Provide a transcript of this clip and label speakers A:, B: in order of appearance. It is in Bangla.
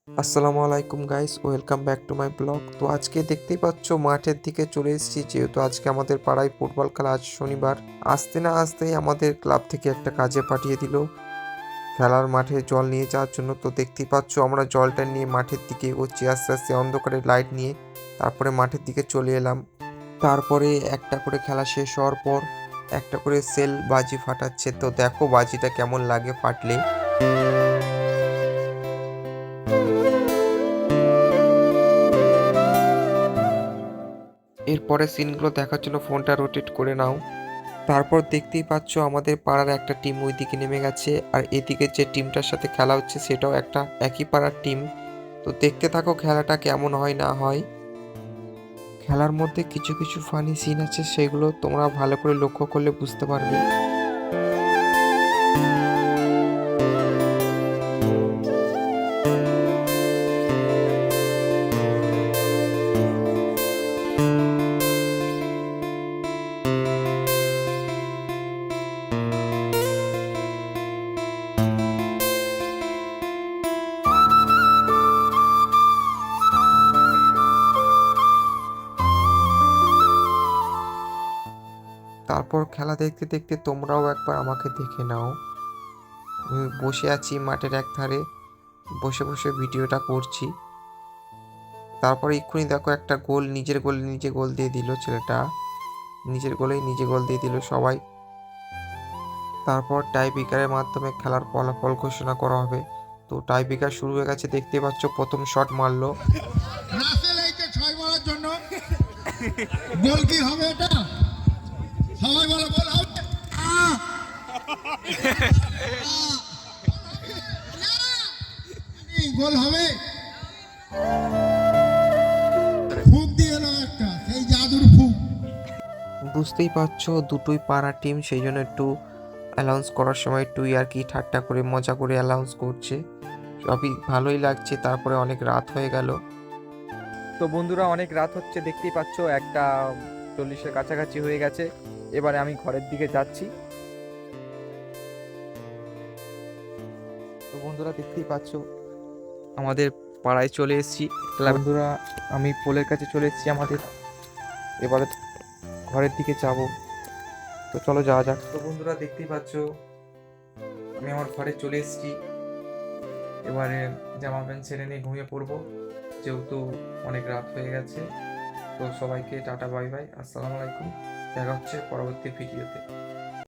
A: আসসালামু আলাইকুম guys, welcome back to my blog. তো আজকে দেখতেই পাচ্ছ মাঠের দিকে চলে এসেছি, যেহেতু আজকে আমাদের পাড়ায় ফুটবল খেলা, আজ শনিবার। আসতে না আসতেই আমাদের ক্লাব থেকে একটা কাজে পাঠিয়ে দিল খেলার মাঠে জল নিয়ে যাওয়ার জন্য। তো দেখতেই পাচ্ছ আমরা জলটা নিয়ে মাঠের দিকে এগোচ্ছি আস্তে আস্তে, অন্ধকারে লাইট নিয়ে। তারপরে মাঠের দিকে চলে এলাম। তারপরে একটা করে খেলা শেষ হওয়ার পর একটা করে সেল বাজি ফাটাচ্ছে। তো দেখো বাজিটা কেমন লাগে ফাটলে। এরপরে সিনগুলো দেখার জন্য ফোনটা রোটেট করে নাও। তারপর দেখতেই পাচ্ছ আমাদের পাড়ার একটা টিম ওইদিকে নেমে গেছে, আর এদিকে যে টিমটার সাথে খেলা হচ্ছে সেটাও একটা একই পাড়ার টিম। তো দেখতে থাকো খেলাটা কেমন হয় না হয়। খেলার মধ্যে কিছু কিছু ফানি সিন আছে, সেগুলো তোমরা ভালো করে লক্ষ্য করলে বুঝতে পারবে। তারপর খেলা দেখতে দেখতে তোমরাও একবার আমাকে দেখে নাও। আমি বসে আছি মাঠের এক ধারে, বসে বসে ভিডিওটা করছি। তারপরে এক্ষুনি দেখো একটা গোল, নিজের গোলে নিজে গোল দিয়ে দিল ছেলেটা, নিজের গোলেই নিজে গোল দিয়ে দিল সবাই। তারপর টাই ব্রেকারের মাধ্যমে খেলার ফলাফল ঘোষণা করা হবে। তো টাই ব্রেকার শুরু হয়ে গেছে, দেখতে পাচ্ছ প্রথম শট মারলো।
B: রাসেল এইটা 6 মারার জন্য গোল কি হবে এটা? সবাই বলো গোল হবে। গোল হবে। ফুক দিয়ে এলো একটা, সেই জাদুর ফুক।
A: বুঝতেই পারছো দুটোই পাড়া টিম, সেই জন্য একটু অ্যানাউন্স করার সময় একটু আর কি ঠাট্টা করে মজা করে অ্যানাউন্স করছে। সবই ভালোই লাগছে। তারপরে অনেক রাত হয়ে গেল।
C: তো বন্ধুরা, অনেক রাত হচ্ছে, দেখতেই পাচ্ছ 1:40-এর কাছাকাছি হয়ে গেছে। এবারে আমি ঘরের দিকে যাচ্ছি। তো বন্ধুরা দেখতেই পাচ্ছ আমাদের পাড়ায় চলে এসেছি। বন্ধুরা, আমি পোলের কাছে চলে এসেছি আমাদের। এবারে ঘরের দিকে যাব। তো চলো যাওয়া যাক। তো বন্ধুরা দেখতেই পাচ্ছ আমি আমার ঘরে চলে এসেছি। এবারে জামা প্যান্ট ছেড়ে নিয়ে ঘুমিয়ে পড়বো, যেহেতু অনেক রাত হয়ে গেছে। তো সবাইকে টাটা, বাই বাই, আসসালামু আলাইকুম। দেখা হচ্ছে পরবর্তী ভিডিওতে।